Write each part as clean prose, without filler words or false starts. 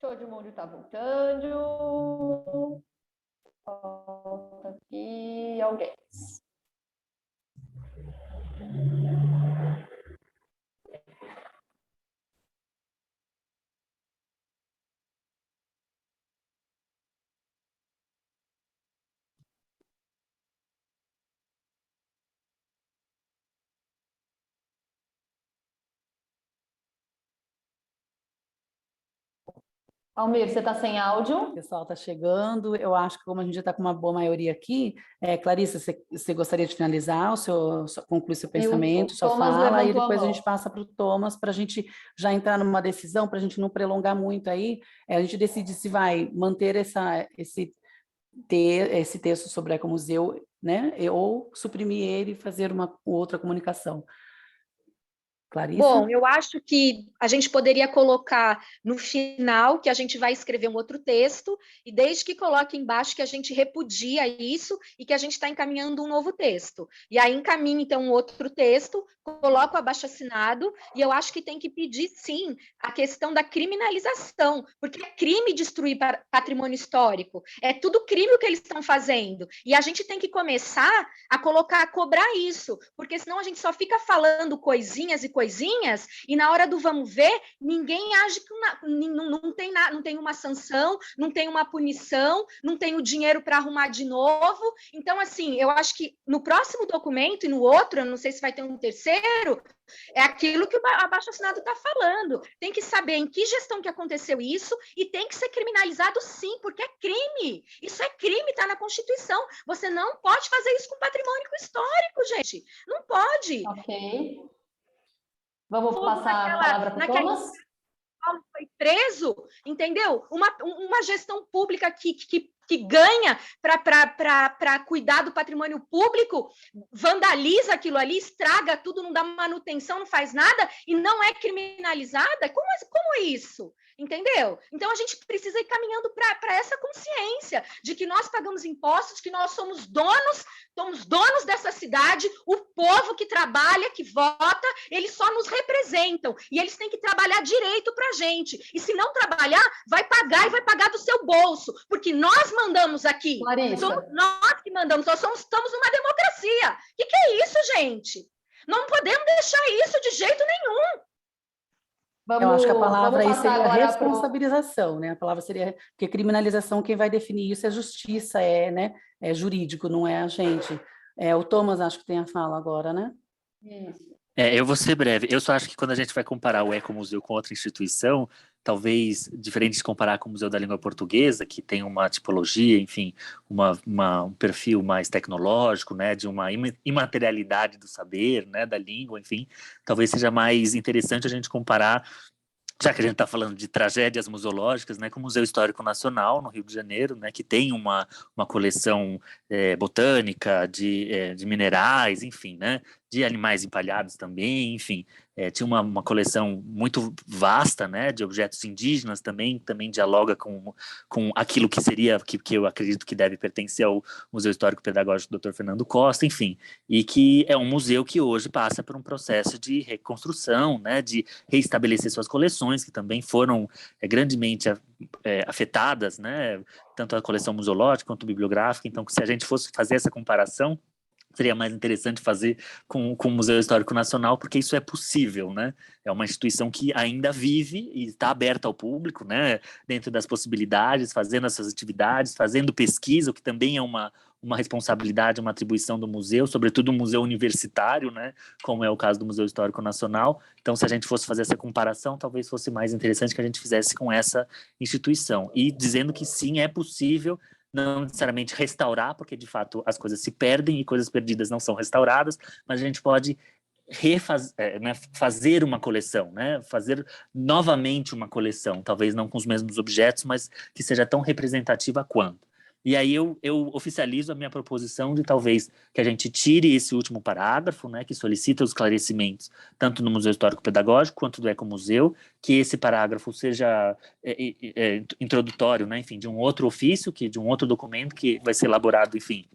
Show de molho tá voltando. Falta aqui alguém. Almir, você está sem áudio? O pessoal está chegando. Eu acho que como a gente já está com uma boa maioria aqui, Clarissa, você gostaria de finalizar concluir seu pensamento, sua fala, e depois a gente passa para o Thomas para a gente já entrar numa decisão, para a gente não prolongar muito aí. A gente decide se vai manter esse texto sobre o Ecomuseu, né? Ou suprimir ele e fazer uma outra comunicação. Clarissa? Bom, eu acho que a gente poderia colocar no final que a gente vai escrever um outro texto, e desde que coloque embaixo que a gente repudia isso e que a gente está encaminhando um novo texto. E aí encaminha, então, um outro texto, coloca o abaixo-assinado, e eu acho que tem que pedir, sim, a questão da criminalização, porque é crime destruir patrimônio histórico, é tudo crime o que eles estão fazendo, e a gente tem que começar a cobrar isso, porque senão a gente só fica falando coisinhas e coisinhas, e na hora do vamos ver, ninguém age, não tem uma sanção, não tem uma punição, não tem o dinheiro para arrumar de novo. Então, assim, eu acho que no próximo documento e no outro, eu não sei se vai ter um terceiro, é aquilo que o abaixo-assinado está falando. Tem que saber em que gestão que aconteceu isso e tem que ser criminalizado sim, porque é crime. Isso é crime, está na Constituição. Você não pode fazer isso com patrimônio histórico, gente. Não pode. Ok. Vamos passar a palavra para o Thomas? Paulo foi preso, entendeu? Uma gestão pública que ganha para cuidar do patrimônio público, vandaliza aquilo ali, estraga tudo, não dá manutenção, não faz nada, e não é criminalizada? Como é isso? Entendeu? Então a gente precisa ir caminhando para essa consciência de que nós pagamos impostos, de que nós somos donos dessa cidade, o povo que trabalha, que vota, eles só nos representam, e eles têm que trabalhar direito para a gente, e se não trabalhar, vai pagar e vai pagar do seu bolso, porque nós mandamos aqui, somos nós que mandamos, nós estamos numa democracia. O que é isso, gente? Não podemos deixar isso de jeito nenhum. Eu acho que a palavra aí seria responsabilização, né? A palavra seria, porque criminalização, quem vai definir isso é justiça, né? É jurídico, não é a gente. O Thomas acho que tem a fala agora, né? Isso. Eu vou ser breve. Eu só acho que quando a gente vai comparar o Ecomuseu com outra instituição, talvez diferente de comparar com o Museu da Língua Portuguesa, que tem uma tipologia, enfim, um perfil mais tecnológico, né, de uma imaterialidade do saber, né, da língua, enfim, talvez seja mais interessante a gente comparar, já que a gente está falando de tragédias museológicas, né, com o Museu Histórico Nacional, no Rio de Janeiro, né, que tem uma coleção botânica, de minerais, enfim, né, de animais empalhados também, enfim, tinha uma coleção muito vasta, né, de objetos indígenas também dialoga com aquilo que seria, que eu acredito que deve pertencer ao Museu Histórico Pedagógico Dr. Fernando Costa, enfim, e que é um museu que hoje passa por um processo de reconstrução, né, de reestabelecer suas coleções, que também foram grandemente afetadas, né, tanto a coleção museológica quanto bibliográfica. Então, se a gente fosse fazer essa comparação, seria mais interessante fazer com o Museu Histórico Nacional, porque isso é possível, né? É uma instituição que ainda vive e está aberta ao público, né? Dentro das possibilidades, fazendo essas atividades, fazendo pesquisa, o que também é uma responsabilidade, uma atribuição do museu, sobretudo um museu universitário, né? Como é o caso do Museu Histórico Nacional. Então, se a gente fosse fazer essa comparação, talvez fosse mais interessante que a gente fizesse com essa instituição. E dizendo que sim, é possível, não necessariamente restaurar, porque de fato as coisas se perdem e coisas perdidas não são restauradas, mas a gente pode né, fazer uma coleção, né, fazer novamente uma coleção, talvez não com os mesmos objetos, mas que seja tão representativa quanto. E aí eu oficializo a minha proposição de talvez que a gente tire esse último parágrafo, né, que solicita os esclarecimentos tanto no Museu Histórico Pedagógico quanto do Ecomuseu, que esse parágrafo seja introdutório, né, enfim, de um outro ofício, de um outro documento que vai ser elaborado, enfim,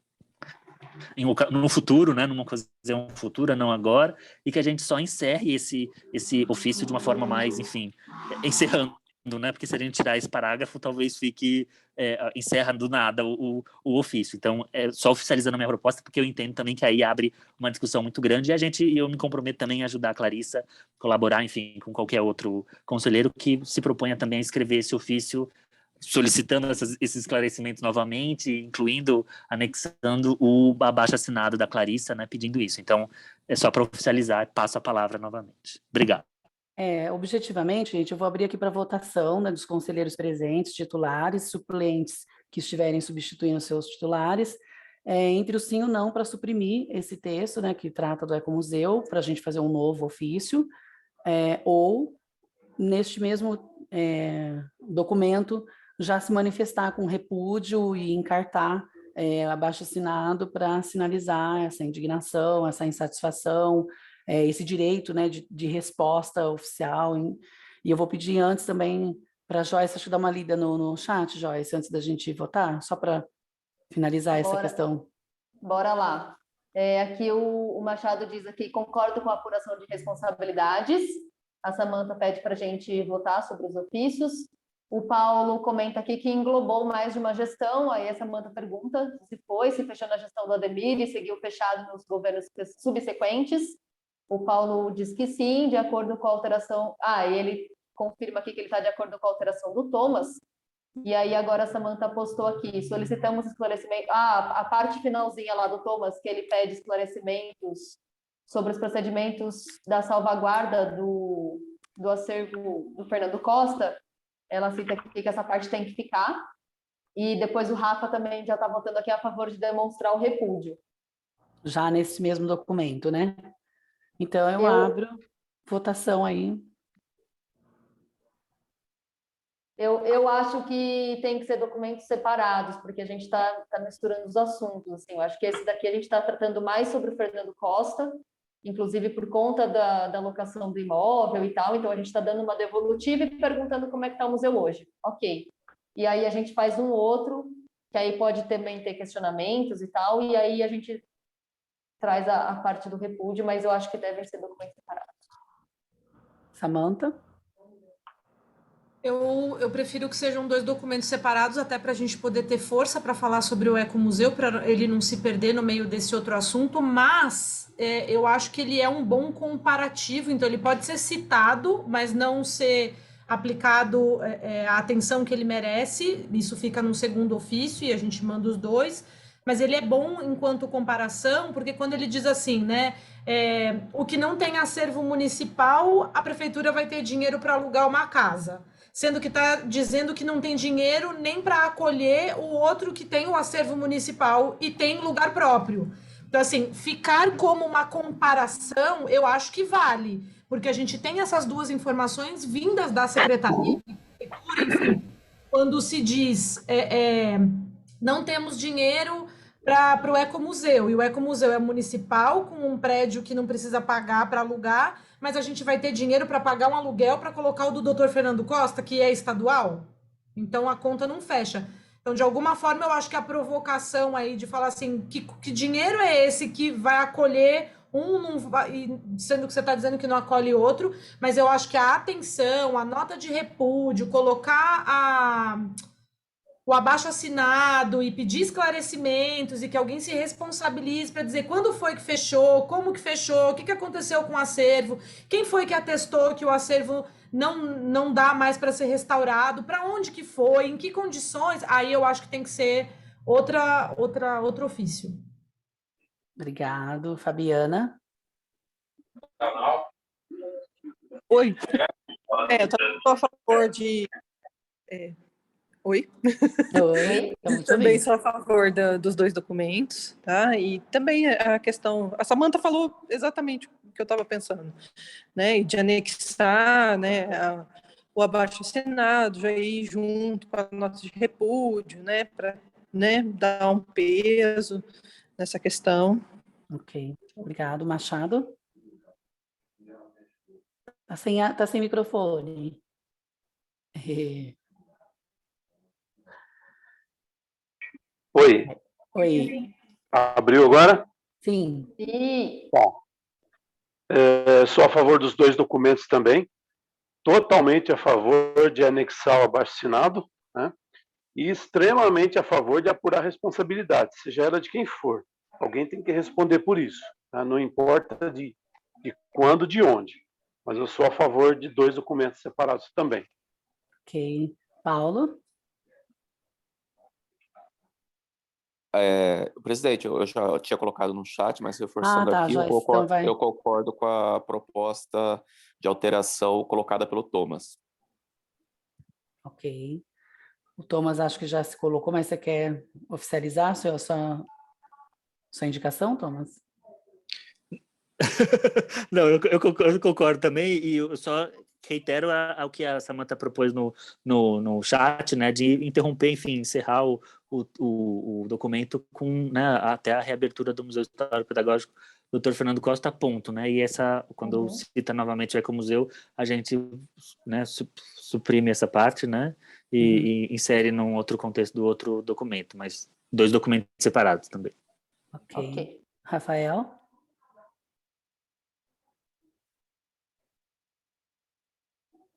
no futuro, né, numa ocasião futura, não agora, e que a gente só encerre esse ofício de uma forma mais, enfim, encerrando né? Porque se a gente tirar esse parágrafo, talvez fique encerra do nada o ofício. Então, só oficializando a minha proposta, porque eu entendo também que aí abre uma discussão muito grande e eu me comprometo também a ajudar a Clarissa, colaborar, enfim, com qualquer outro conselheiro que se proponha também a escrever esse ofício solicitando esses esclarecimentos novamente, incluindo, anexando o abaixo-assinado da Clarissa, né, pedindo isso. Então, é só para oficializar, passo a palavra novamente. Obrigado. Objetivamente, gente, eu vou abrir aqui para votação, né, dos conselheiros presentes, titulares, suplentes que estiverem substituindo seus titulares, entre o sim e o não para suprimir esse texto, né, que trata do Ecomuseu, para a gente fazer um novo ofício, ou neste mesmo documento já se manifestar com repúdio e encartar abaixo-assinado para sinalizar essa indignação, essa insatisfação, esse direito, né, de resposta oficial. E eu vou pedir antes também para a Joyce, acho que dar uma lida no chat, Joyce, antes da gente votar, só para finalizar essa questão. Bora lá. Aqui o Machado diz aqui, concordo com a apuração de responsabilidades. A Samantha pede para a gente votar sobre os ofícios. O Paulo comenta aqui que englobou mais de uma gestão, aí a Samantha pergunta se fechou na gestão do Ademir e seguiu fechado nos governos subsequentes. O Paulo diz que sim, de acordo com a alteração... e ele confirma aqui que ele está de acordo com a alteração do Thomas. E aí agora a Samantha postou aqui, solicitamos esclarecimento... a parte finalzinha lá do Thomas, que ele pede esclarecimentos sobre os procedimentos da salvaguarda do acervo do Fernando Costa, ela cita aqui que essa parte tem que ficar, e depois o Rafa também já está votando aqui a favor de demonstrar o repúdio. Já nesse mesmo documento, né? Então, eu abro votação aí. Eu acho que tem que ser documentos separados, porque a gente está misturando os assuntos. Assim. Eu acho que esse daqui a gente está tratando mais sobre o Fernando Costa, inclusive por conta da locação do imóvel e tal, então a gente está dando uma devolutiva e perguntando como é que está o museu hoje. Ok. E aí a gente faz um outro, que aí pode também ter questionamentos e tal, e aí a gente traz a parte do repúdio, mas eu acho que devem ser documentos separados. Samantha? Eu prefiro que sejam 2 documentos separados, até para a gente poder ter força para falar sobre o Ecomuseu, para ele não se perder no meio desse outro assunto, mas eu acho que ele é um bom comparativo, então ele pode ser citado, mas não ser aplicado a atenção que ele merece, isso fica no segundo ofício e a gente manda os 2, mas ele é bom enquanto comparação, porque quando ele diz assim, né, o que não tem acervo municipal, a prefeitura vai ter dinheiro para alugar uma casa, sendo que está dizendo que não tem dinheiro nem para acolher o outro que tem o acervo municipal e tem lugar próprio. Então, assim, ficar como uma comparação, eu acho que vale, porque a gente tem essas 2 informações vindas da Secretaria, enfim, quando se diz não temos dinheiro para o Ecomuseu, e o Ecomuseu é municipal, com um prédio que não precisa pagar para alugar, mas a gente vai ter dinheiro para pagar um aluguel para colocar o do Dr. Fernando Costa, que é estadual? Então, a conta não fecha. Então, de alguma forma, eu acho que a provocação aí de falar assim, que dinheiro é esse que vai acolher não vai, sendo que você está dizendo que não acolhe outro, mas eu acho que a atenção, a nota de repúdio, colocar o abaixo-assinado e pedir esclarecimentos e que alguém se responsabilize para dizer quando foi que fechou, como que fechou, o que aconteceu com o acervo, quem foi que atestou que o acervo não dá mais para ser restaurado, para onde que foi, em que condições, aí eu acho que tem que ser outro ofício. Obrigado. Fabiana? Oi. Eu estou a favor de... Oi? Oi. Também sou a favor dos 2 documentos, tá? E também a questão... A Samantha falou exatamente o que eu estava pensando, né? E de anexar, né, o abaixo-assinado, já ir junto com a nota de repúdio, né? Para, né, dar um peso nessa questão. Ok. Obrigado. Machado? Tá sem microfone. Oi. Oi. Abriu agora? Sim. E... Bom, sou a favor dos 2 documentos também. totalmente a favor de anexar o abaixo-assinado, né? E extremamente a favor de apurar a responsabilidade, seja ela de quem for. Alguém tem que responder por isso, tá? Não importa de quando, de onde. Mas eu sou a favor de 2 documentos separados também. Ok. Paulo? Presidente, eu já tinha colocado no chat, mas reforçando tá, aqui, Joyce, então vai. eu concordo com a proposta de alteração colocada pelo Thomas. Ok. O Thomas acho que já se colocou, mas você quer oficializar a sua indicação, Thomas? Não, eu concordo também, e eu só reitero ao que a Samantha propôs no chat, né, de interromper, enfim, encerrar o documento com, né, até a reabertura do Museu Histórico Pedagógico Dr. Fernando Costa, ponto, né, e quando cita novamente o Ecomuseu, a gente, né, suprime essa parte, né, e insere num outro contexto do outro documento, mas 2 documentos separados também. Ok. Rafael?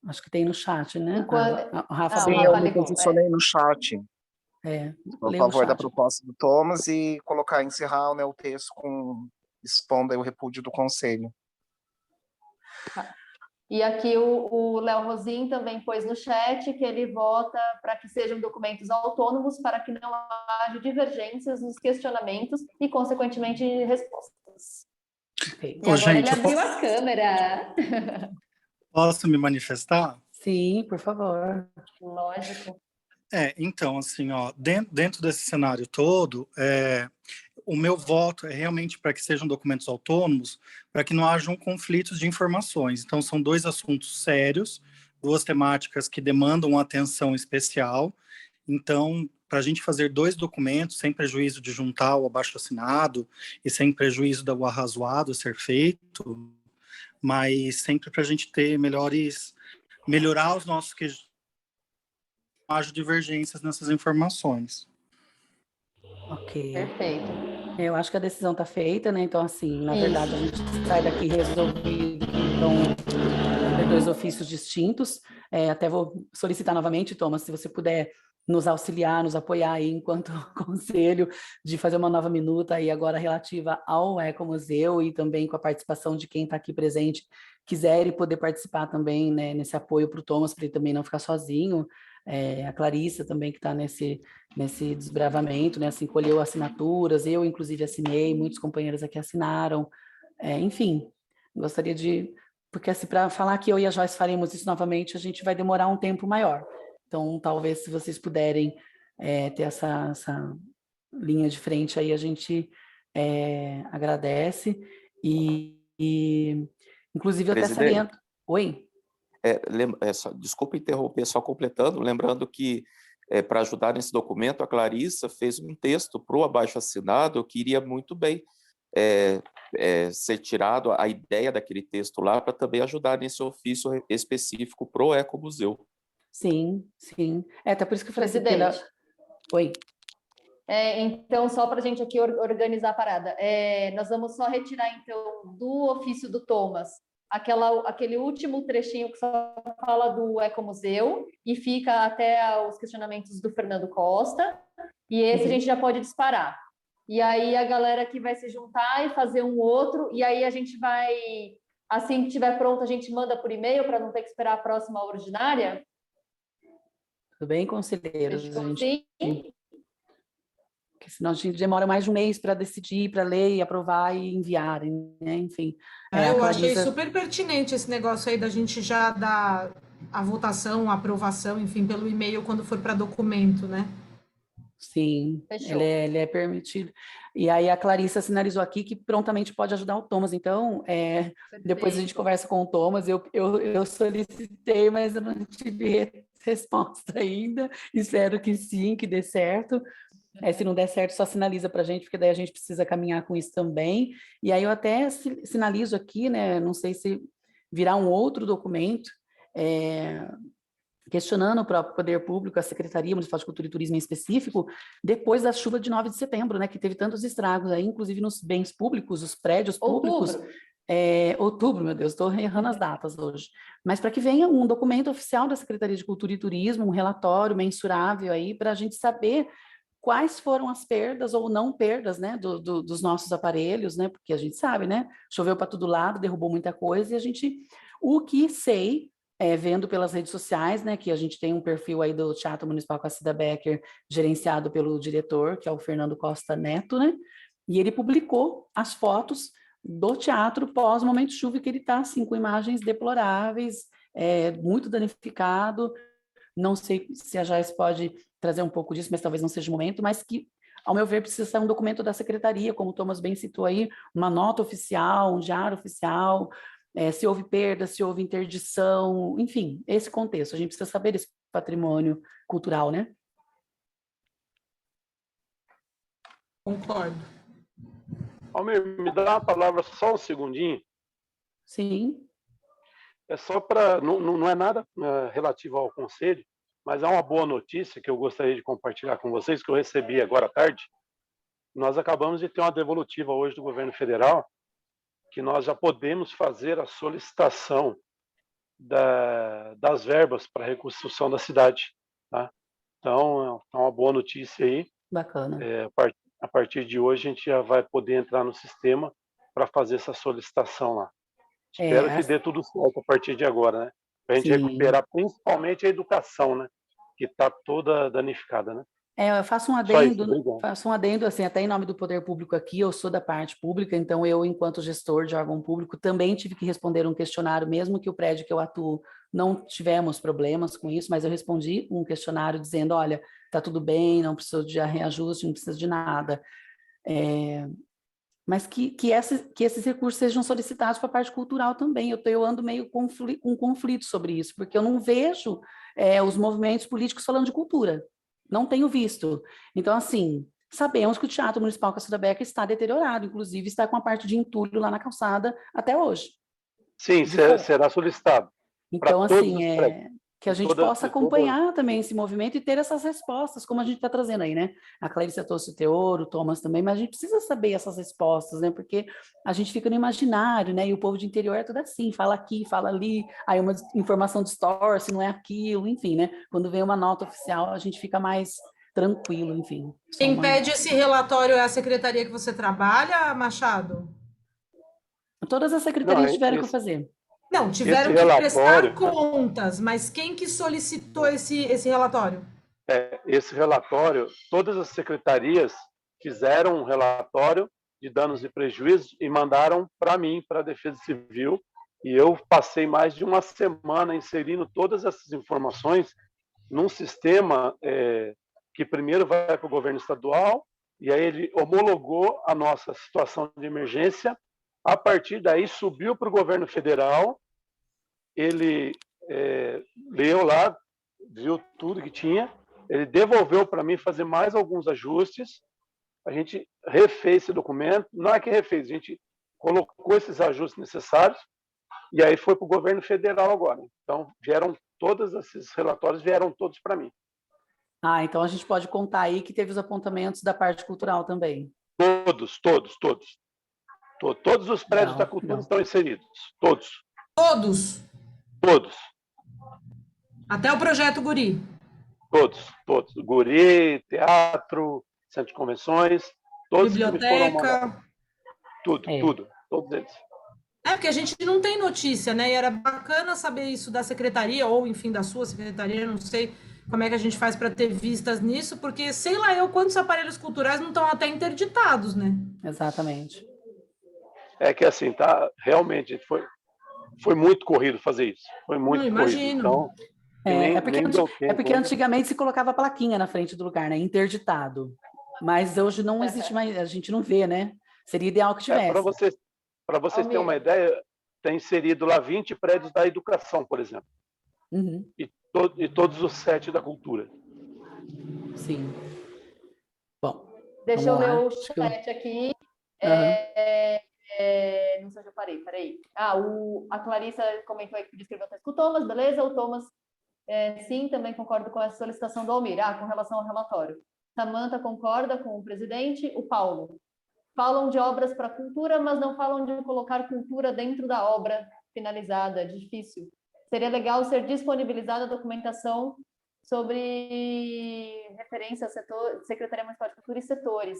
Acho que tem no chat, né? Enquanto... O Rafa Sim, eu me posicionei no chat. Estou a favor da proposta do Thomas e encerrar, né, o texto expondo aí o repúdio do Conselho. E aqui o Léo Rosim também pôs no chat que ele vota para que sejam documentos autônomos para que não haja divergências nos questionamentos e, consequentemente, respostas. Okay. E agora ele abriu a câmera. Posso me manifestar? Sim, por favor. Lógico. Então, assim, ó, dentro desse cenário todo, o meu voto é realmente para que sejam documentos autônomos, para que não hajam conflitos de informações. Então, são 2 assuntos sérios, 2 temáticas que demandam uma atenção especial. Então, para a gente fazer 2 documentos, sem prejuízo de juntar o abaixo-assinado e sem prejuízo do arrazoado ser feito, mas sempre para a gente ter melhorar os nossos quesitos, haja divergências nessas informações. Ok. Perfeito. Eu acho que a decisão está feita, né? Então, assim, na verdade, a gente sai daqui resolvido, então, ter 2 ofícios distintos. Até vou solicitar novamente, Thomas, se você puder nos auxiliar, nos apoiar aí enquanto conselho, de fazer uma nova minuta aí agora relativa ao Ecomuseu e também com a participação de quem está aqui presente, quiser e poder participar também, né, nesse apoio para o Thomas, para ele também não ficar sozinho. A Clarissa também, que está nesse desbravamento, né, assim, colheu assinaturas, eu inclusive assinei, muitos companheiros aqui assinaram, enfim, gostaria de, porque assim, para falar que eu e a Joyce faremos isso novamente, a gente vai demorar um tempo maior, então talvez se vocês puderem ter essa linha de frente aí, a gente agradece, e inclusive eu até saliento... Oi? Desculpa interromper, só completando, lembrando que para ajudar nesse documento, a Clarissa fez um texto para o abaixo-assinado que iria muito bem ser tirado a ideia daquele texto lá para também ajudar nesse ofício específico para o Ecomuseu. Sim, sim. Até por isso que eu falei... Presidente. Oi. Então, só para a gente aqui organizar a parada, nós vamos só retirar, então, do ofício do Thomas, aquele último trechinho que só fala do Ecomuseu e fica até os questionamentos do Fernando Costa, e esse a gente já pode disparar. E aí a galera aqui vai se juntar e fazer um outro, e aí a gente vai, assim que estiver pronto, a gente manda por e-mail para não ter que esperar a próxima ordinária. Tudo bem, conselheiros? Sim. Porque senão a gente demora mais de um mês para decidir, para ler e aprovar e enviar, né? Enfim. Eu achei super pertinente esse negócio aí da gente já dar a votação, a aprovação, enfim, pelo e-mail quando for para documento, né? Sim, ele é permitido. E aí a Clarissa sinalizou aqui que prontamente pode ajudar o Thomas. Então, depois a gente conversa com o Thomas. Eu solicitei, mas eu não tive resposta ainda. Espero que sim, que dê certo. Se não der certo, só sinaliza para a gente, porque daí a gente precisa caminhar com isso também. E aí eu até sinalizo aqui, né? Não sei se virar um outro documento, questionando o próprio poder público, a Secretaria Municipal de Cultura e Turismo em específico, depois da chuva de 9 de setembro, né? Que teve tantos estragos aí, inclusive nos bens públicos, os prédios públicos. outubro, meu Deus, estou errando as datas hoje, mas para que venha um documento oficial da Secretaria de Cultura e Turismo, um relatório mensurável aí, para a gente saber quais foram as perdas ou não perdas, né, dos nossos aparelhos, né, porque a gente sabe, né, choveu para todo lado, derrubou muita coisa, e a gente, o que sei, vendo pelas redes sociais, né, que a gente tem um perfil aí do Teatro Municipal Cacida Becker, gerenciado pelo diretor, que é o Fernando Costa Neto, né, e ele publicou as fotos do teatro pós-momento de chuva, que ele está, assim, com imagens deploráveis, muito danificado. Não sei se a Jais pode trazer um pouco disso, mas talvez não seja o momento, mas que, ao meu ver, precisa ser um documento da secretaria, como o Thomas bem citou aí, uma nota oficial, um diário oficial, se houve perda, se houve interdição, enfim, esse contexto. A gente precisa saber desse patrimônio cultural, né? Concordo. Almir, me dá a palavra só um segundinho. Sim. É só para... Não é nada relativo ao conselho, mas é uma boa notícia que eu gostaria de compartilhar com vocês, que eu recebi agora à tarde. Nós acabamos de ter uma devolutiva hoje do governo federal, que nós já podemos fazer a solicitação das verbas para a reconstrução da cidade. Tá? Então, é uma boa notícia aí. Bacana. A partir de hoje, a gente já vai poder entrar no sistema para fazer essa solicitação lá. Espero que dê tudo certo a partir de agora, né? Para a gente recuperar principalmente a educação, né? Que está toda danificada, né? Eu faço um adendo, assim, até em nome do poder público aqui, eu sou da parte pública, então eu, enquanto gestor de órgão público, também tive que responder um questionário, mesmo que o prédio que eu atuo não tivemos problemas com isso, mas eu respondi um questionário dizendo, olha, tá tudo bem, não precisa de reajuste, não precisa de nada. Mas que esses recursos sejam solicitados para a parte cultural também. Eu ando meio com conflito sobre isso, porque eu não vejo os movimentos políticos falando de cultura. Não tenho visto. Então, assim, sabemos que o Teatro Municipal Cacida Becker está deteriorado, inclusive está com a parte de entulho lá na calçada até hoje. Sim, será solicitado. Então, assim, que a gente possa acompanhar também esse movimento e ter essas respostas, como a gente está trazendo aí, né? A Clarice trouxe o teor, o Thomas também, mas a gente precisa saber essas respostas, né? Porque a gente fica no imaginário, né? E o povo de interior é tudo assim, fala aqui, fala ali, aí uma informação distorce, não é aquilo, enfim, né? Quando vem uma nota oficial, a gente fica mais tranquilo, enfim. Quem pede esse relatório é a secretaria que você trabalha, Machado? Todas as secretarias tiveram que fazer. Não, tiveram que prestar contas, mas quem que solicitou esse relatório? Esse relatório, todas as secretarias fizeram um relatório de danos e prejuízos e mandaram para mim, para a Defesa Civil, e eu passei mais de uma semana inserindo todas essas informações num sistema que primeiro vai para o governo estadual, e aí ele homologou a nossa situação de emergência. A partir daí, subiu para o governo federal, ele leu lá, viu tudo que tinha, ele devolveu para mim fazer mais alguns ajustes, a gente refez esse documento, não é que refez, a gente colocou esses ajustes necessários, e aí foi para o governo federal agora. Então, todos esses relatórios vieram todos para mim. Então a gente pode contar aí que teve os apontamentos da parte cultural também. Todos. Todos os prédios da cultura estão inseridos. Todos. Até o projeto Guri. Todos. Guri, teatro, centro de convenções, todos. Biblioteca. Tudo. Todos eles. Porque a gente não tem notícia, né? E era bacana saber isso da secretaria, ou enfim, da sua secretaria, não sei como é que a gente faz para ter vistas nisso, porque sei lá eu quantos aparelhos culturais não estão até interditados, né? Exatamente. É que assim, realmente foi muito corrido fazer isso. Foi muito corrido. Imagino. Então, porque antigamente se colocava plaquinha na frente do lugar, né? Interditado. Mas hoje não existe mais, a gente não vê, né? Seria ideal que tivesse. Para vocês terem uma ideia, tem inserido lá 20 prédios da educação, por exemplo. Uhum. E todos os 7 da cultura. Sim. Bom. Deixa eu ler o chat aqui. Não sei se eu parei. A Clarissa comentou aí que podia escrever um texto com o Thomas, beleza? O Thomas, sim, também concordo com essa solicitação do Almir. Com relação ao relatório. Samantha concorda com o presidente. O Paulo. falam de obras para cultura, mas não falam de colocar cultura dentro da obra finalizada, difícil. Seria legal ser disponibilizada a documentação sobre referência ao setor, Secretaria Municipal de Cultura e setores.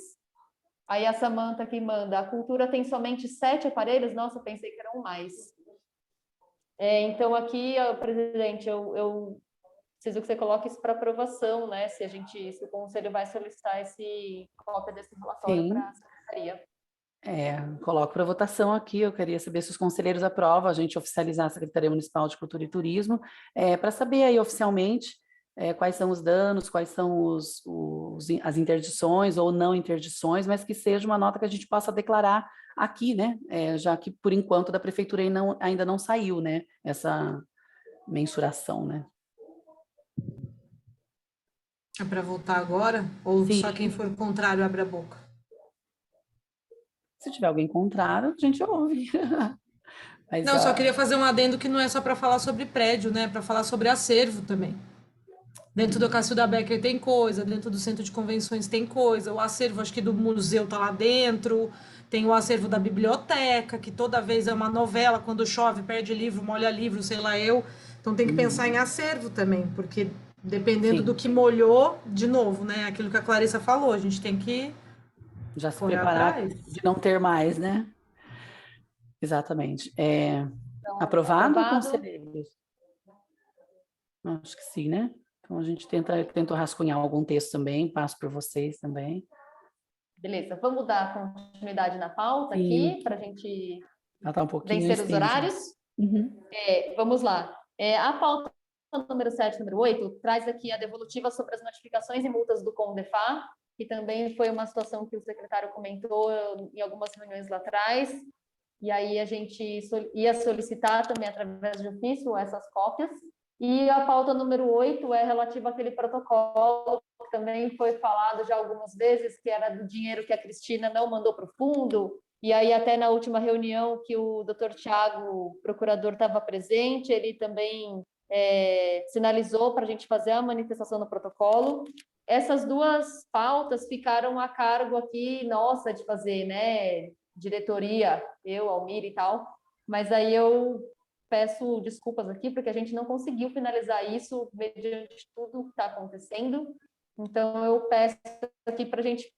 Aí a Samanta aqui manda, a cultura tem somente 7 aparelhos? Nossa, eu pensei que eram mais. Então aqui, presidente, eu preciso que você coloque isso para aprovação, né? Se o Conselho vai solicitar cópia desse relatório para a Secretaria. Coloco para votação aqui, eu queria saber se os conselheiros aprovam a gente oficializar a Secretaria Municipal de Cultura e Turismo, para saber aí oficialmente quais são os danos, quais são as interdições ou não interdições, mas que seja uma nota que a gente possa declarar aqui, né? Já que, por enquanto, da Prefeitura ainda não saiu, né? Essa mensuração, né? É para votar agora? Ou Sim. Só quem for contrário abre a boca? Se tiver alguém contrário, a gente ouve. Mas, não, só queria fazer um adendo que não é só para falar sobre prédio, né? Para falar sobre acervo também. Dentro do Cacilda Becker tem coisa, dentro do Centro de Convenções tem coisa, o acervo, acho que do museu está lá dentro, tem o acervo da biblioteca, que toda vez é uma novela, quando chove, perde livro, molha livro, sei lá eu. Então tem que pensar em acervo também, porque dependendo do que molhou, de novo, né? Aquilo que a Clarissa falou, a gente tem que já se preparar de não ter mais, né? Exatamente. Então, aprovado, conselheiros? Acho que sim, né? Então, a gente tenta rascunhar algum texto também, passo para vocês também. Beleza, vamos dar continuidade na pauta aqui, para a gente vencer os horários? Uhum. Vamos lá. A pauta número 7, número 8, traz aqui a devolutiva sobre as notificações e multas do CONDEFA, que também foi uma situação que o secretário comentou em algumas reuniões lá atrás, e aí a gente ia solicitar também, através de ofício, essas cópias. E a pauta número 8 é relativa àquele protocolo que também foi falado já algumas vezes, que era do dinheiro que a Cristina não mandou para o fundo, e aí até na última reunião que o doutor Tiago, procurador, estava presente, ele também sinalizou para a gente fazer a manifestação do protocolo. Essas duas pautas ficaram a cargo aqui, nossa, de fazer, né, diretoria, eu, Almir e tal, mas aí eu peço desculpas aqui, porque a gente não conseguiu finalizar isso mediante tudo que está acontecendo. Então, eu peço aqui para a gente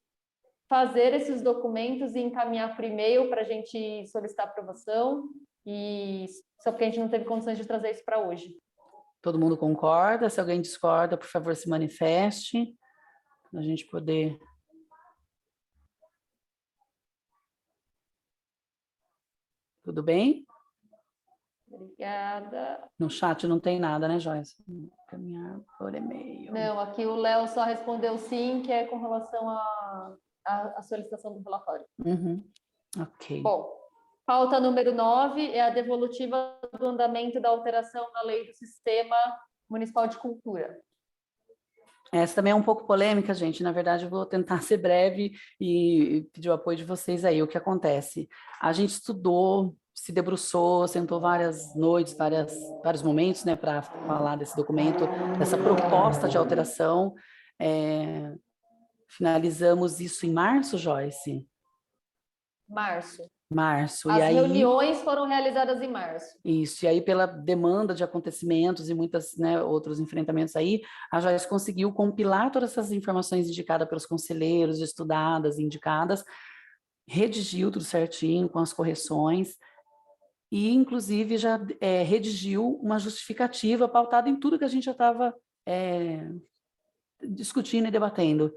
fazer esses documentos e encaminhar por e-mail para a gente solicitar aprovação, e só porque a gente não teve condições de trazer isso para hoje. Todo mundo concorda? Se alguém discorda, por favor, se manifeste, para a gente poder... Tudo bem? Obrigada. No chat não tem nada, né, Joyce? Caminhar por e-mail. Não, aqui o Léo só respondeu sim, que é com relação à solicitação do relatório. Uhum. Ok. Bom, pauta número 9 é a devolutiva do andamento da alteração na lei do Sistema Municipal de Cultura. Essa também é um pouco polêmica, gente. Na verdade, eu vou tentar ser breve e pedir o apoio de vocês aí. O que acontece? A gente estudou, se debruçou, sentou várias noites, vários momentos, né, para falar desse documento, dessa proposta de alteração. Finalizamos isso em março, Joyce? Março. As reuniões foram realizadas em março. Isso, e aí pela demanda de acontecimentos e muitos, né, outros enfrentamentos aí, a Joyce conseguiu compilar todas essas informações indicadas pelos conselheiros, estudadas, indicadas, redigiu tudo certinho, com as correções, e inclusive já redigiu uma justificativa pautada em tudo que a gente já estava discutindo e debatendo.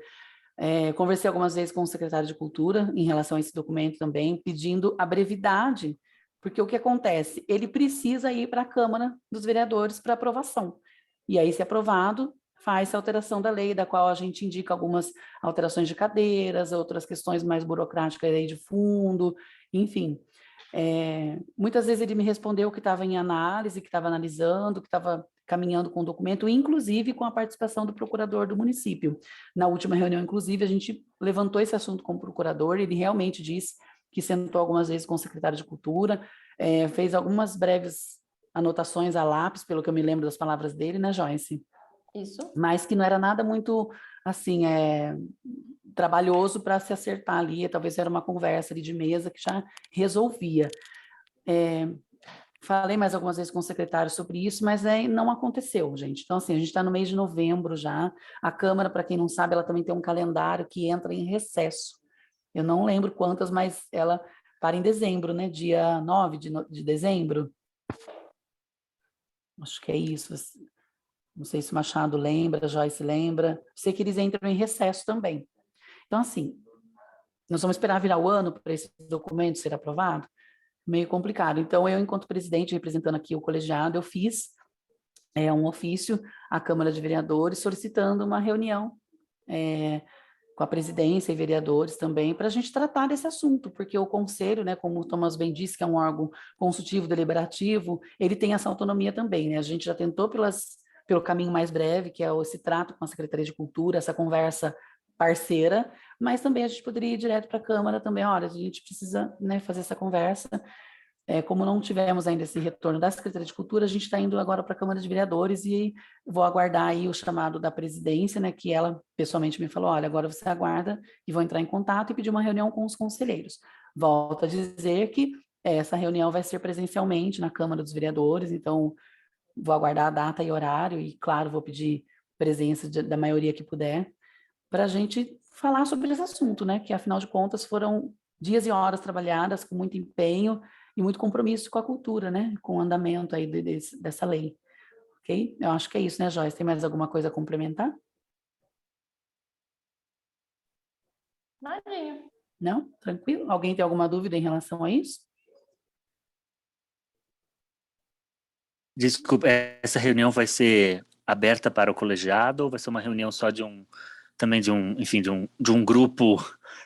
Conversei algumas vezes com o secretário de Cultura em relação a esse documento também, pedindo a brevidade, porque o que acontece? Ele precisa ir para a Câmara dos Vereadores para aprovação. E aí, se aprovado, faz a alteração da lei, da qual a gente indica algumas alterações de cadeiras, outras questões mais burocráticas aí de fundo, enfim. Muitas vezes ele me respondeu que estava em análise, que estava analisando, que estava caminhando com o documento, inclusive com a participação do procurador do município. Na última reunião, inclusive, a gente levantou esse assunto com o procurador, ele realmente disse que sentou algumas vezes com o secretário de Cultura, fez algumas breves anotações a lápis, pelo que eu me lembro das palavras dele, né, Joyce? Isso. Mas que não era nada muito assim, trabalhoso para se acertar ali, talvez era uma conversa ali de mesa que já resolvia. Falei mais algumas vezes com o secretário sobre isso, mas não aconteceu, gente. Então, assim, a gente está no mês de novembro já. A Câmara, para quem não sabe, ela também tem um calendário que entra em recesso. Eu não lembro quantas, mas ela para em dezembro, né? Dia 9 de dezembro. Acho que é isso. Não sei se o Machado lembra, a Joyce lembra. Sei que eles entram em recesso também. Então, assim, nós vamos esperar virar o ano para esse documento ser aprovado? Meio complicado. Então, eu, enquanto presidente, representando aqui o colegiado, eu fiz um ofício à Câmara de Vereadores solicitando uma reunião com a presidência e vereadores também, para a gente tratar desse assunto, porque o conselho, né, como o Thomas bem disse, que é um órgão consultivo, deliberativo, ele tem essa autonomia também, né? A gente já tentou pelo caminho mais breve, que é esse trato com a Secretaria de Cultura, essa conversa parceira, mas também a gente poderia ir direto para a Câmara também, olha, a gente precisa, né, fazer essa conversa. Como não tivemos ainda esse retorno da Secretaria de Cultura, a gente está indo agora para a Câmara de Vereadores e vou aguardar aí o chamado da presidência, né, que ela pessoalmente me falou, olha, agora você aguarda e vou entrar em contato e pedir uma reunião com os conselheiros. Volto a dizer que essa reunião vai ser presencialmente na Câmara dos Vereadores, então vou aguardar a data e horário e, claro, vou pedir presença da maioria que puder para a gente falar sobre esse assunto, né, que afinal de contas foram dias e horas trabalhadas com muito empenho e muito compromisso com a cultura, né? Com o andamento aí dessa lei. Ok? Eu acho que é isso, né, Joyce? Tem mais alguma coisa a complementar? Nadinha. Não? Tranquilo? Alguém tem alguma dúvida em relação a isso? Desculpa, essa reunião vai ser aberta para o colegiado ou vai ser uma reunião só também de um grupo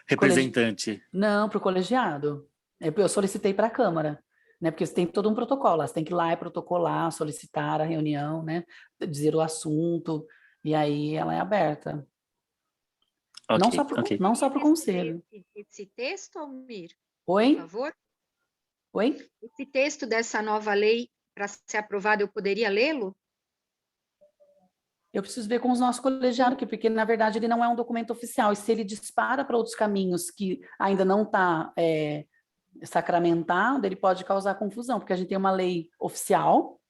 representante? Não, para o colegiado. Eu solicitei para a Câmara, né? Porque você tem todo um protocolo, você tem que ir lá e protocolar, solicitar a reunião, né? Dizer o assunto, e aí ela é aberta. Okay, não só para o conselho. Esse texto, Almir? Oi? Por favor? Oi? Esse texto dessa nova lei, para ser aprovado, eu poderia lê-lo? Eu preciso ver com os nossos colegiados aqui, porque, na verdade, ele não é um documento oficial, e se ele dispara para outros caminhos que ainda não está sacramentado, ele pode causar confusão, porque a gente tem uma lei oficial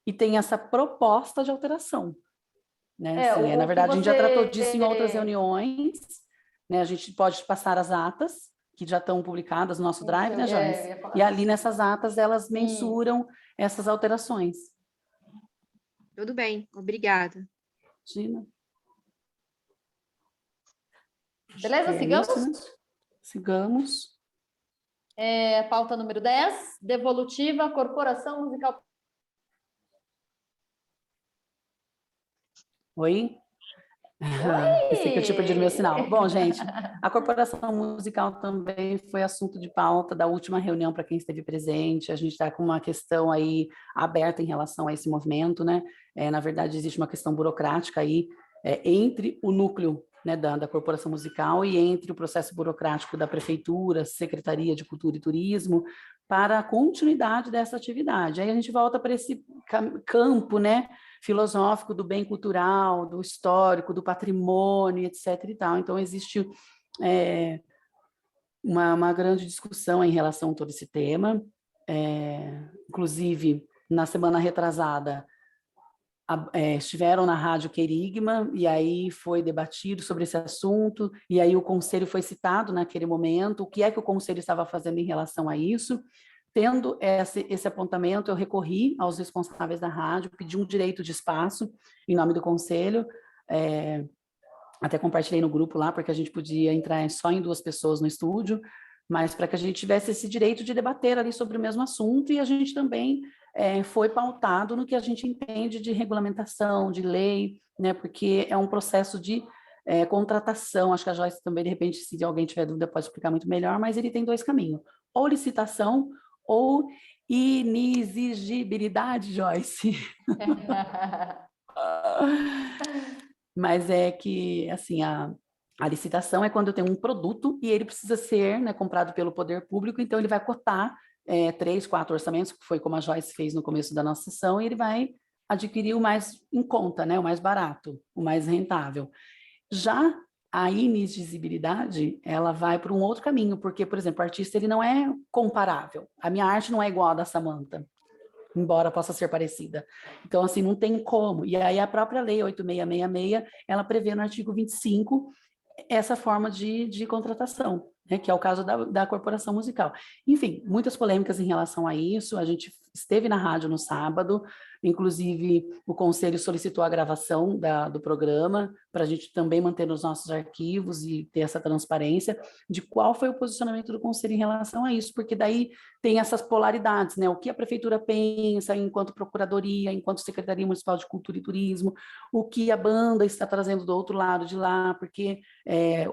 e tem essa proposta de alteração. Né? Assim, na verdade, a gente já tratou disso em outras reuniões, né? A gente pode passar as atas, que já estão publicadas no nosso drive, né, Joyce? E ali nessas atas, elas mensuram essas alterações. Tudo bem, obrigada. Gina. Beleza, sigamos? Isso, né? Sigamos. Pauta número 10, devolutiva, Corporação Musical. Oi? Pensei que eu tinha perdido meu sinal. Bom, gente, a Corporação Musical também foi assunto de pauta da última reunião para quem esteve presente. A gente está com uma questão aí aberta em relação a esse movimento, né? Na verdade, existe uma questão burocrática aí entre o núcleo, né, da Corporação Musical e entre o processo burocrático da Prefeitura, Secretaria de Cultura e Turismo, para a continuidade dessa atividade. Aí a gente volta para esse campo, né, filosófico do bem cultural, do histórico, do patrimônio, etc. e tal. Então, existe uma grande discussão em relação a todo esse tema. Inclusive, na semana retrasada, estiveram na Rádio Querigma, e aí foi debatido sobre esse assunto, e aí o Conselho foi citado naquele momento, o que é que o Conselho estava fazendo em relação a isso. Tendo esse apontamento, eu recorri aos responsáveis da rádio, pedi um direito de espaço em nome do Conselho, até compartilhei no grupo lá, porque a gente podia entrar só em 2 pessoas no estúdio, mas para que a gente tivesse esse direito de debater ali sobre o mesmo assunto, e a gente também foi pautado no que a gente entende de regulamentação, de lei, né, porque é um processo de contratação. Acho que a Joyce também, de repente, se alguém tiver dúvida, pode explicar muito melhor, mas ele tem 2 caminhos, ou licitação, ou inexigibilidade, Joyce. Mas é que, assim, a licitação é quando eu tenho um produto e ele precisa ser, né, comprado pelo poder público, então ele vai cotar 3, 4 orçamentos, que foi como a Joyce fez no começo da nossa sessão, e ele vai adquirir o mais em conta, né, o mais barato, o mais rentável. Já a inexigibilidade, ela vai para um outro caminho, porque, por exemplo, o artista ele não é comparável. A minha arte não é igual à da Samantha, embora possa ser parecida. Então, assim, não tem como. E aí a própria lei 8666, ela prevê no artigo 25 essa forma de contratação, né, que é o caso da corporação musical. Enfim, muitas polêmicas em relação a isso. A gente esteve na rádio no sábado, inclusive o conselho solicitou a gravação do programa para a gente também manter nos nossos arquivos e ter essa transparência de qual foi o posicionamento do conselho em relação a isso, porque daí tem essas polaridades, né? O que a prefeitura pensa enquanto procuradoria, enquanto Secretaria Municipal de Cultura e Turismo, o que a banda está trazendo do outro lado de lá, porque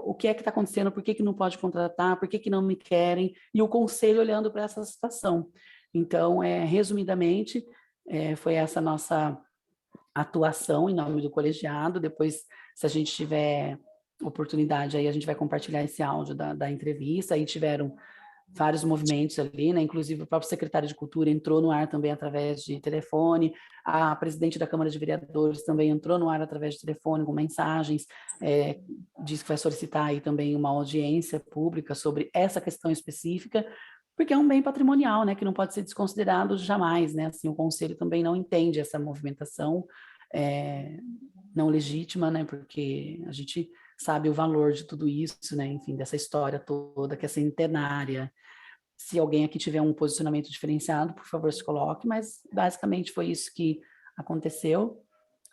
o que é que está acontecendo, por que não pode contratar, por que não me querem, e o conselho olhando para essa situação. Então, resumidamente, foi essa nossa atuação em nome do colegiado. Depois, se a gente tiver oportunidade, aí a gente vai compartilhar esse áudio da entrevista. Aí tiveram vários movimentos ali, né? Inclusive o próprio secretário de Cultura entrou no ar também através de telefone, a presidente da Câmara de Vereadores também entrou no ar através de telefone com mensagens, disse que vai solicitar aí também uma audiência pública sobre essa questão específica, porque é um bem patrimonial, né, que não pode ser desconsiderado jamais, né? Assim, o conselho também não entende essa movimentação não legítima, né? Porque a gente sabe o valor de tudo isso, né? Enfim, dessa história toda que é centenária. Se alguém aqui tiver um posicionamento diferenciado, por favor, se coloque, mas basicamente foi isso que aconteceu.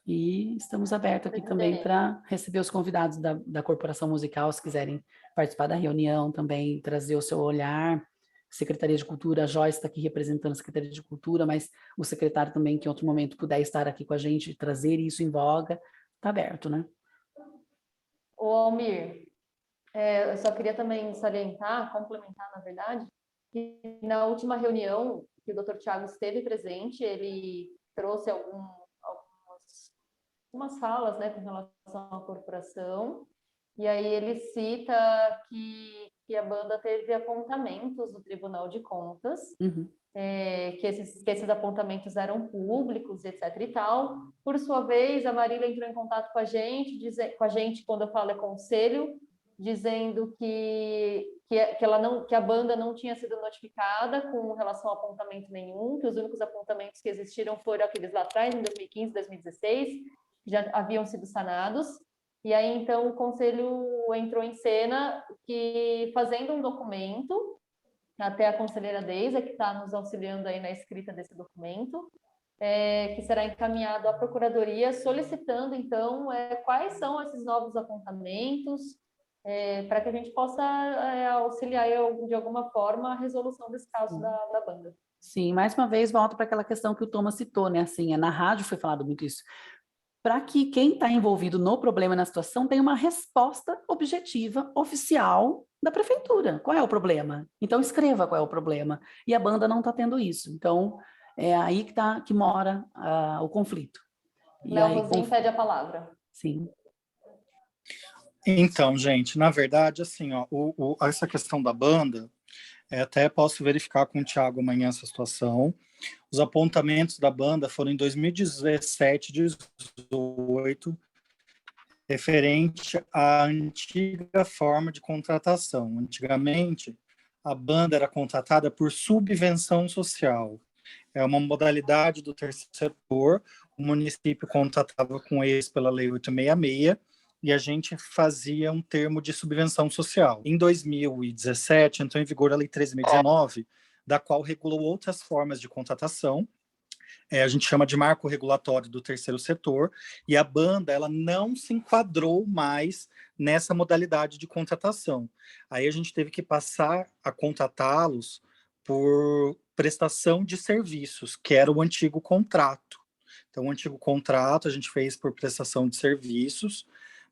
E estamos abertos aqui também para receber os convidados da Corporação Musical, se quiserem participar da reunião também, trazer o seu olhar. Secretaria de Cultura, a Joyce está aqui representando a Secretaria de Cultura, mas o secretário também, que em outro momento puder estar aqui com a gente, trazer isso em voga, está aberto, né? Ô, Almir, eu só queria também salientar, complementar, na verdade, que na última reunião que o Dr. Tiago esteve presente, ele trouxe algumas falas, né, com relação à corporação, e aí ele cita que a banda teve apontamentos do Tribunal de Contas, que esses apontamentos eram públicos, etc. e tal. Por sua vez, a Marília entrou em contato com a gente, quando eu falo conselho, dizendo que a banda não tinha sido notificada com relação a apontamento nenhum, que os únicos apontamentos que existiram foram aqueles lá atrás, em 2015, 2016, já haviam sido sanados. E aí, então, o conselho entrou em cena que, fazendo um documento, até a conselheira Deisa, que está nos auxiliando aí na escrita desse documento, que será encaminhado à Procuradoria, solicitando, então, quais são esses novos apontamentos, para que a gente possa auxiliar de alguma forma a resolução desse caso da banda. Sim, mais uma vez, volto para aquela questão que o Thomas citou, né? Assim, na rádio foi falado muito isso. Para que quem está envolvido no problema, na situação, tenha uma resposta objetiva, oficial, da prefeitura. Qual é o problema? Então, escreva qual é o problema. E a banda não está tendo isso. Então, é aí que mora o conflito. Léo Rosim pede a palavra. Sim. Então, gente, na verdade, assim, ó, essa questão da banda, até posso verificar com o Thiago amanhã essa situação. Os apontamentos da banda foram em 2017, 2018, referente à antiga forma de contratação. Antigamente, a banda era contratada por subvenção social. É uma modalidade do terceiro setor. O município contratava com eles pela Lei 866 e a gente fazia um termo de subvenção social. Em 2017, entrou em vigor a Lei 13.019, da qual regulou outras formas de contratação. A gente chama de marco regulatório do terceiro setor, e a banda ela não se enquadrou mais nessa modalidade de contratação. Aí a gente teve que passar a contratá-los por prestação de serviços, que era o antigo contrato. Então, o antigo contrato a gente fez por prestação de serviços,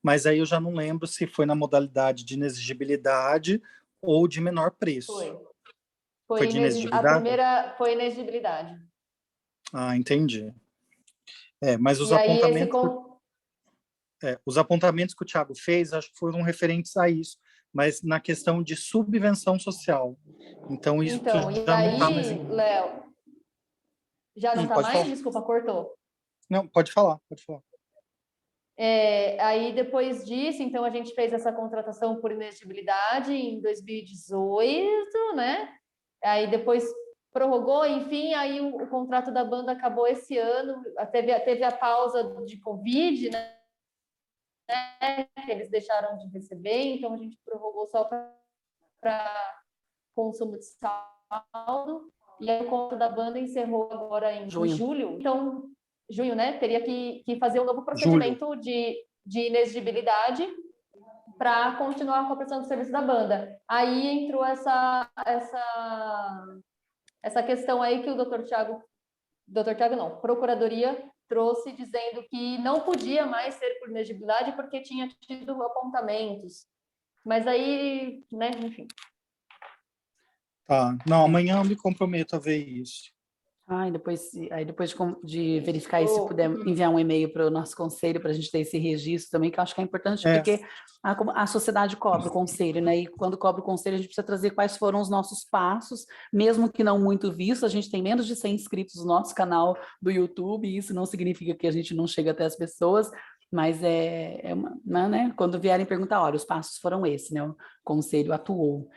mas aí eu já não lembro se foi na modalidade de inexigibilidade ou de menor preço. Foi de inexigibilidade? A primeira foi inexigibilidade. Ah, entendi. Mas os apontamentos que o Thiago fez, acho que foram referentes a isso, mas na questão de subvenção social. Então, isso já não está mais... Léo, já não está mais? Falar. Desculpa, cortou. Não, pode falar. Aí, depois disso, então, a gente fez essa contratação por inexigibilidade em 2018, né? Aí, depois prorrogou, enfim, aí o contrato da banda acabou esse ano, teve a pausa de Covid, né? Que eles deixaram de receber, então a gente prorrogou só para consumo de saldo, e aí o contrato da banda encerrou agora em julho. Então, junho, né? Teria que fazer um novo procedimento de inexigibilidade para continuar com a prestação de serviço da banda. Aí entrou essa questão aí que o doutor Tiago não, Procuradoria trouxe dizendo que não podia mais ser por inexigibilidade porque tinha tido apontamentos. Mas aí, né, enfim. Tá, não, amanhã eu me comprometo a ver isso. Depois de verificar isso, se puder enviar um e-mail para o nosso conselho, para a gente ter esse registro também, que eu acho que é importante, porque a sociedade cobra o conselho, né? E quando cobra o conselho, a gente precisa trazer quais foram os nossos passos, mesmo que não muito vistos. A gente tem menos de 100 inscritos no nosso canal do YouTube, e isso não significa que a gente não chega até as pessoas, mas né? Quando vierem perguntar, olha, os passos foram esses, né? O conselho atuou.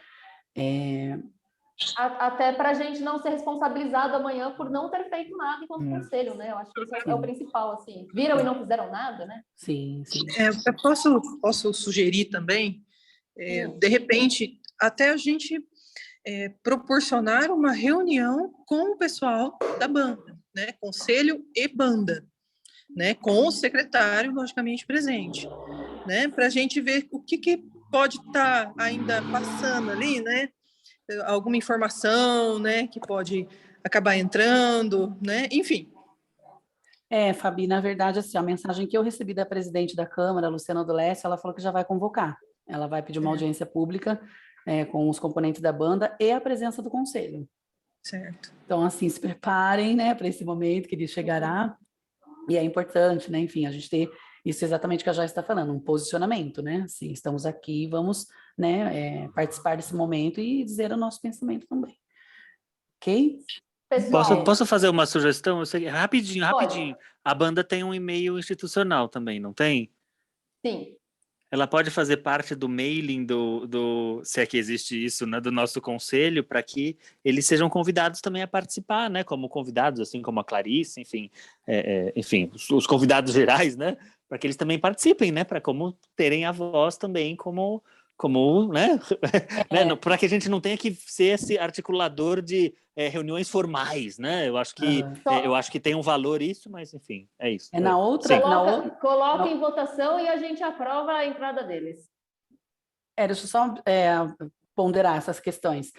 Até para a gente não ser responsabilizado amanhã por não ter feito nada enquanto conselho, né? Eu acho que isso é o principal, assim. Viram e não fizeram nada, né? Sim. Eu posso sugerir também, de repente, até a gente proporcionar uma reunião com o pessoal da banda, né? Conselho e banda, né? Com o secretário, logicamente, presente, né? Para a gente ver o que pode estar ainda passando ali, né? Alguma informação, né, que pode acabar entrando, né, enfim. Fabi, na verdade, assim, a mensagem que eu recebi da presidente da Câmara, Luciana Dolessi, ela falou que já vai convocar. Ela vai pedir uma audiência pública com os componentes da banda e a presença do conselho. Certo. Então, assim, se preparem, né, para esse momento que ele chegará. E é importante, né, enfim, a gente ter isso exatamente que a Joyce está falando, um posicionamento, né? Assim, estamos aqui, vamos, né, participar desse momento e dizer o nosso pensamento também. Ok? Posso fazer uma sugestão? Eu sei, rapidinho. A banda tem um e-mail institucional também, não tem? Sim. Ela pode fazer parte do mailing se é que existe isso, né, do nosso conselho, para que eles sejam convidados também a participar, né, como convidados, assim como a Clarice, enfim, enfim, os convidados gerais, né, para que eles também participem, né, para como terem a voz também como né, para que a gente não tenha que ser esse articulador de reuniões formais, né? Eu acho que tem um valor isso, mas enfim, é isso. Coloca em votação e a gente aprova a entrada deles. Deixa eu só ponderar essas questões.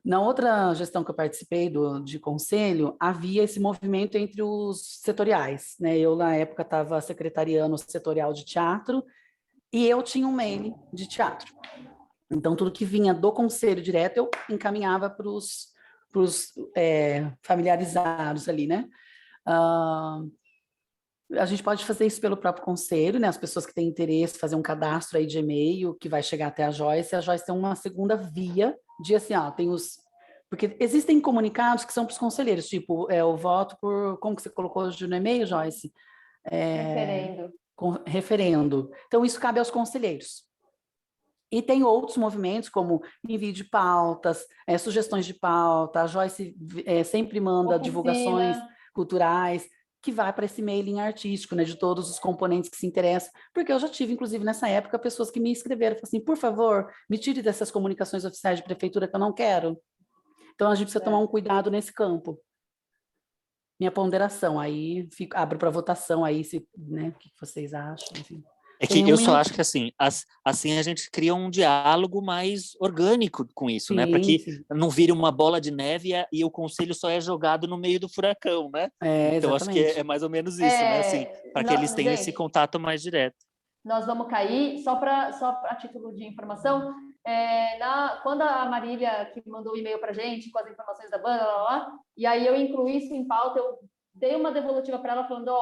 Na outra gestão que eu participei de conselho, havia esse movimento entre os setoriais, né? Eu, na época, estava secretariando o setorial de teatro e eu tinha um mail de teatro. Então, tudo que vinha do conselho direto, eu encaminhava para os familiarizados ali, né? A gente pode fazer isso pelo próprio conselho, né? As pessoas que têm interesse, fazer um cadastro aí de e-mail que vai chegar até a Joyce tem uma segunda via de assim, tem os... Porque existem comunicados que são para os conselheiros, tipo, o voto por... Como que você colocou hoje no e-mail, Joyce? Referendo. Então, isso cabe aos conselheiros. E tem outros movimentos, como envio de pautas, sugestões de pauta, a Joyce sempre manda divulgações culturais, que vai para esse mailing artístico, né, de todos os componentes que se interessam, porque eu já tive, inclusive, nessa época, pessoas que me escreveram, falaram assim, por favor, me tire dessas comunicações oficiais de prefeitura que eu não quero. Então, a gente precisa tomar um cuidado nesse campo. Minha ponderação, aí abro para votação, aí, né, o que vocês acham, enfim. É que eu só acho que assim a gente cria um diálogo mais orgânico com isso, né? Para que não vire uma bola de neve e o conselho só é jogado no meio do furacão, né? Então acho que é mais ou menos isso, né? Assim, para que eles tenham esse contato mais direto. Nós vamos cair, só a título de informação, quando a Marília que mandou o e-mail para a gente com as informações da banda, e aí eu incluí isso em pauta, eu dei uma devolutiva para ela falando,